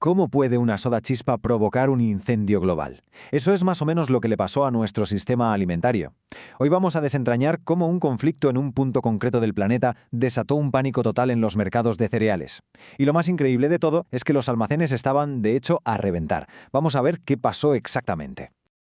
¿Cómo puede una soda chispa provocar un incendio global? Eso es más o menos lo que le pasó a nuestro sistema alimentario. Hoy vamos a desentrañar cómo un conflicto en un punto concreto del planeta desató un pánico total en los mercados de cereales. Y lo más increíble de todo es que los almacenes estaban, de hecho, a reventar. Vamos a ver qué pasó exactamente.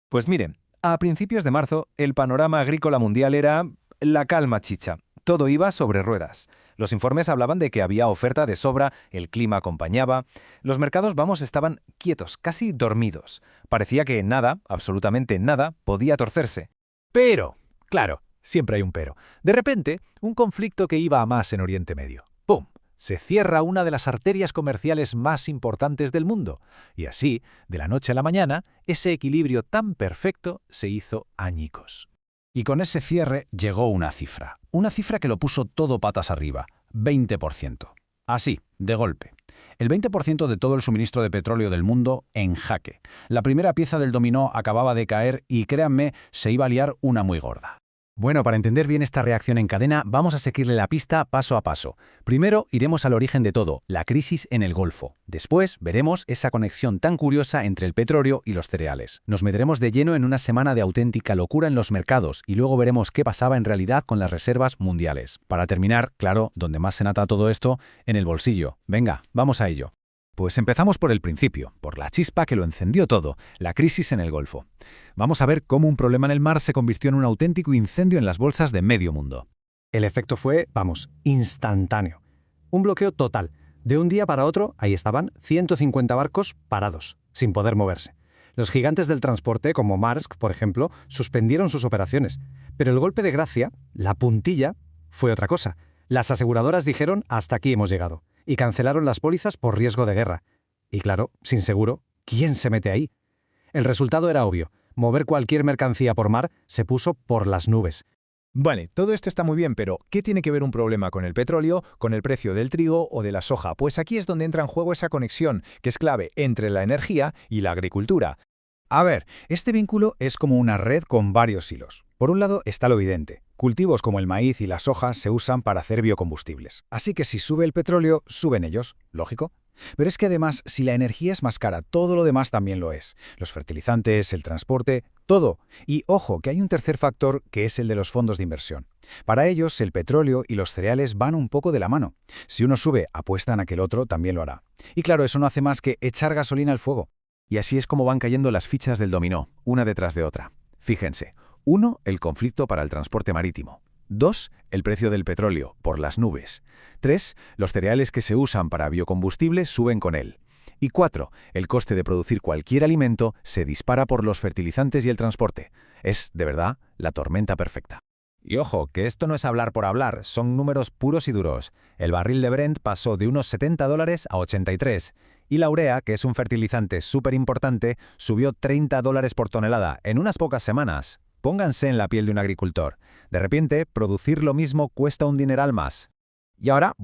Pues miren, a principios de marzo, el panorama agrícola mundial era la calma chicha. Todo iba sobre ruedas. Los informes hablaban de que había oferta de sobra, el clima acompañaba. Los mercados, estaban quietos, casi dormidos. Parecía que nada, absolutamente nada, podía torcerse. Pero, claro, siempre hay un pero. De repente, un conflicto que iba a más en Oriente Medio. ¡Pum! Se cierra una de las arterias comerciales más importantes del mundo. Y así, de la noche a la mañana, ese equilibrio tan perfecto se hizo añicos. Y con ese cierre llegó una cifra que lo puso todo patas arriba, 20%. Así, de golpe. El 20% de todo el suministro de petróleo del mundo en jaque. La primera pieza del dominó acababa de caer y, créanme, se iba a liar una muy gorda. Bueno, para entender bien esta reacción en cadena, vamos a seguirle la pista paso a paso. Primero iremos al origen de todo, la crisis en el Golfo. Después veremos esa conexión tan curiosa entre el petróleo y los cereales. Nos meteremos de lleno en una semana de auténtica locura en los mercados y luego veremos qué pasaba en realidad con las reservas mundiales. Para terminar, claro, donde más se nota todo esto, en el bolsillo. Venga, vamos a ello. Pues empezamos por el principio, por la chispa que lo encendió todo, la crisis en el Golfo. Vamos a ver cómo un problema en el mar se convirtió en un auténtico incendio en las bolsas de medio mundo. El efecto fue, instantáneo. Un bloqueo total. De un día para otro, ahí estaban 150 barcos parados, sin poder moverse. Los gigantes del transporte, como Maersk, por ejemplo, suspendieron sus operaciones. Pero el golpe de gracia, la puntilla, fue otra cosa. Las aseguradoras dijeron hasta aquí hemos llegado y cancelaron las pólizas por riesgo de guerra. Y claro, sin seguro, ¿quién se mete ahí? El resultado era obvio. Mover cualquier mercancía por mar se puso por las nubes. Vale, todo esto está muy bien, pero ¿qué tiene que ver un problema con el petróleo, con el precio del trigo o de la soja? Pues aquí es donde entra en juego esa conexión, que es clave entre la energía y la agricultura. A ver, este vínculo es como una red con varios hilos. Por un lado está lo evidente. Cultivos como el maíz y la soja se usan para hacer biocombustibles. Así que si sube el petróleo, suben ellos. Lógico. Pero es que además, si la energía es más cara, todo lo demás también lo es. Los fertilizantes, el transporte, todo. Y ojo, que hay un tercer factor que es el de los fondos de inversión. Para ellos, el petróleo y los cereales van un poco de la mano. Si uno sube, apuestan a que el otro también lo hará. Y claro, eso no hace más que echar gasolina al fuego. Y así es como van cayendo las fichas del dominó, una detrás de otra. Fíjense. 1. El conflicto para el transporte marítimo. 2. El precio del petróleo, por las nubes. 3. Los cereales que se usan para biocombustible suben con él. Y 4. El coste de producir cualquier alimento se dispara por los fertilizantes y el transporte. Es, de verdad, la tormenta perfecta. Y ojo, que esto no es hablar por hablar, son números puros y duros. El barril de Brent pasó de unos $70 a 83. Y la urea, que es un fertilizante súper importante, subió $30 por tonelada en unas pocas semanas. Pónganse en la piel de un agricultor. De repente, producir lo mismo cuesta un dineral más. Y ahora,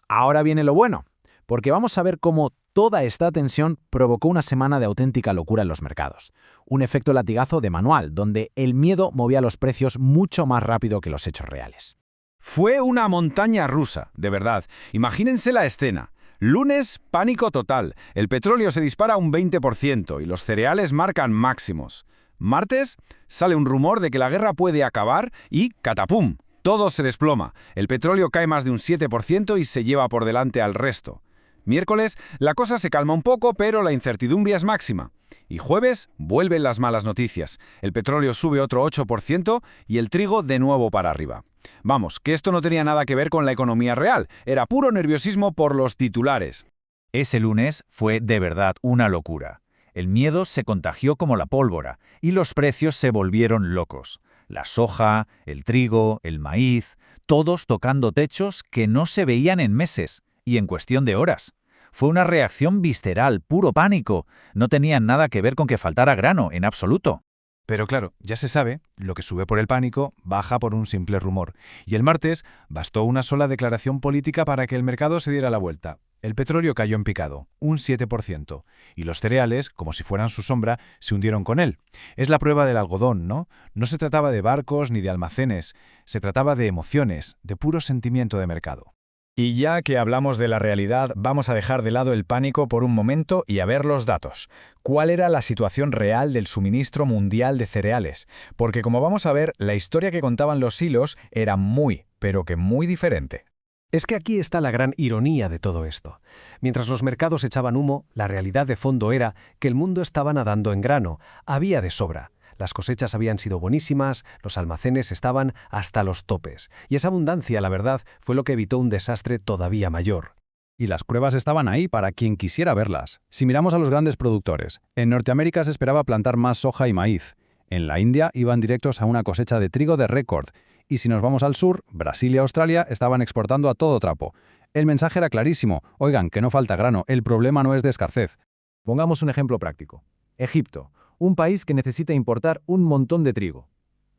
ahora viene lo bueno, porque vamos a ver cómo toda esta tensión provocó una semana de auténtica locura en los mercados. Un efecto latigazo de manual, donde el miedo movía los precios mucho más rápido que los hechos reales. Fue una montaña rusa, de verdad. Imagínense la escena. Lunes, pánico total. El petróleo se dispara un 20% y los cereales marcan máximos. Martes, sale un rumor de que la guerra puede acabar y ¡catapum! Todo se desploma. El petróleo cae más de un 7% y se lleva por delante al resto. Miércoles, la cosa se calma un poco, pero la incertidumbre es máxima. Y jueves, vuelven las malas noticias. El petróleo sube otro 8% y el trigo de nuevo para arriba. Vamos, que esto no tenía nada que ver con la economía real. Era puro nerviosismo por los titulares. Ese lunes fue de verdad una locura. El miedo se contagió como la pólvora y los precios se volvieron locos. La soja, el trigo, el maíz, todos tocando techos que no se veían en meses y en cuestión de horas. Fue una reacción visceral, puro pánico. No tenía nada que ver con que faltara grano, en absoluto. Pero claro, ya se sabe, lo que sube por el pánico baja por un simple rumor. Y el martes bastó una sola declaración política para que el mercado se diera la vuelta. El petróleo cayó en picado, un 7%, y los cereales, como si fueran su sombra, se hundieron con él. Es la prueba del algodón, ¿no? No se trataba de barcos ni de almacenes, se trataba de emociones, de puro sentimiento de mercado. Y ya que hablamos de la realidad, vamos a dejar de lado el pánico por un momento y a ver los datos. ¿Cuál era la situación real del suministro mundial de cereales? Porque como vamos a ver, la historia que contaban los silos era muy, pero que muy diferente. Es que aquí está la gran ironía de todo esto. Mientras los mercados echaban humo, la realidad de fondo era que el mundo estaba nadando en grano, había de sobra. Las cosechas habían sido buenísimas, los almacenes estaban hasta los topes. Y esa abundancia, la verdad, fue lo que evitó un desastre todavía mayor. Y las pruebas estaban ahí para quien quisiera verlas. Si miramos a los grandes productores, en Norteamérica se esperaba plantar más soja y maíz. En la India iban directos a una cosecha de trigo de récord. Y si nos vamos al sur, Brasil y Australia estaban exportando a todo trapo. El mensaje era clarísimo. Oigan, que no falta grano, el problema no es de escasez. Pongamos un ejemplo práctico. Egipto, un país que necesita importar un montón de trigo.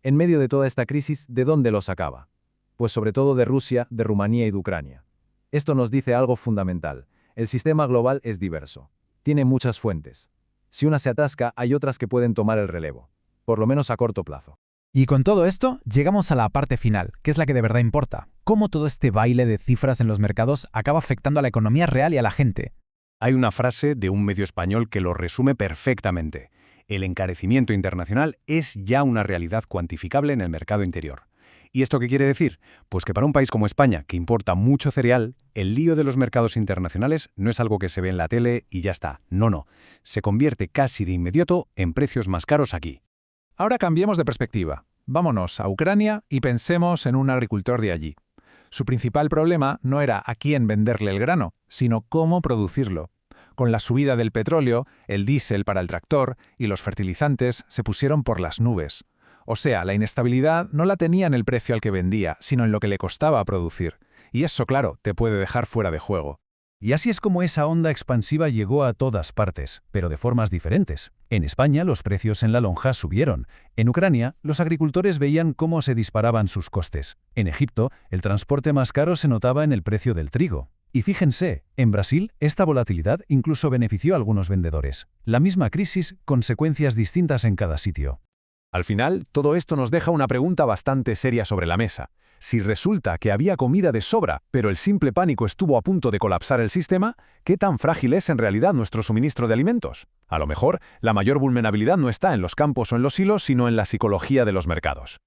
En medio de toda esta crisis, ¿de dónde lo sacaba? Pues sobre todo de Rusia, de Rumanía y de Ucrania. Esto nos dice algo fundamental. El sistema global es diverso. Tiene muchas fuentes. Si una se atasca, hay otras que pueden tomar el relevo, por lo menos a corto plazo. Y con todo esto, llegamos a la parte final, que es la que de verdad importa. Cómo todo este baile de cifras en los mercados acaba afectando a la economía real y a la gente. Hay una frase de un medio español que lo resume perfectamente. El encarecimiento internacional es ya una realidad cuantificable en el mercado interior. ¿Y esto qué quiere decir? Pues que para un país como España, que importa mucho cereal, el lío de los mercados internacionales no es algo que se ve en la tele y ya está. No. Se convierte casi de inmediato en precios más caros aquí. Ahora cambiemos de perspectiva. Vámonos a Ucrania y pensemos en un agricultor de allí. Su principal problema no era a quién venderle el grano, sino cómo producirlo. Con la subida del petróleo, el diésel para el tractor y los fertilizantes se pusieron por las nubes. O sea, la inestabilidad no la tenía en el precio al que vendía, sino en lo que le costaba producir. Y eso, claro, te puede dejar fuera de juego. Y así es como esa onda expansiva llegó a todas partes, pero de formas diferentes. En España los precios en la lonja subieron. En Ucrania los agricultores veían cómo se disparaban sus costes. En Egipto el transporte más caro se notaba en el precio del trigo. Y fíjense, en Brasil esta volatilidad incluso benefició a algunos vendedores. La misma crisis, consecuencias distintas en cada sitio. Al final, todo esto nos deja una pregunta bastante seria sobre la mesa. Si resulta que había comida de sobra, pero el simple pánico estuvo a punto de colapsar el sistema, ¿qué tan frágil es en realidad nuestro suministro de alimentos? A lo mejor, la mayor vulnerabilidad no está en los campos o en los hilos, sino en la psicología de los mercados.